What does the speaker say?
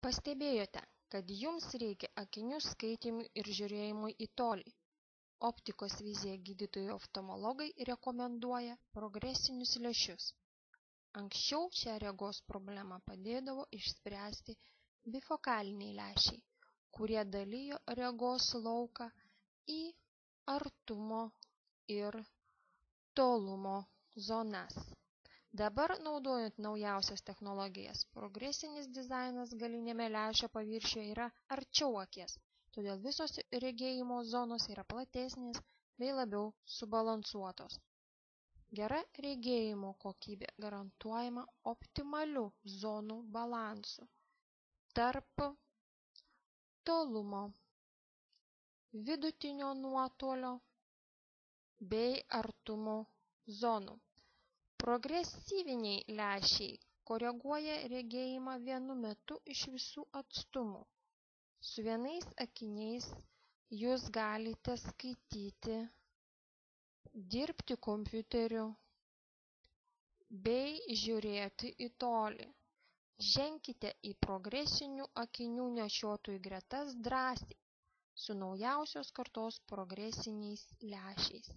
Pastebėjote, kad jums reikia akinių skaitymui ir žiūrėjimui į tolį. Optikos viziją gydytojai oftalmologai rekomenduoja progresinius lęšius. Anksčiau šią regos problemą padėdavo išspręsti bifokaliniai lęšiai, kurie dalijo regos lauką į artumo ir tolumo zonas. Dabar, naudojant naujausias technologijas, progresinis dizainas galiniame lęšio paviršiuje yra arčiau akies, todėl visos regėjimo zonos yra platesnės bei labiau subalansuotos. Gera regėjimo kokybė garantuojama optimaliu zonų balansu tarp tolumo, vidutinio nuotolio bei artumo zonų. Progresyviniai lęšiai koreguoja regėjimą vienu metu iš visų atstumų. Su vienais akiniais jūs galite skaityti, dirbti kompiuteriu bei žiūrėti į tolį. Ženkite į progresinių akinių nešiotojų gretas drąsiai su naujausios kartos progresiniais lęšiais.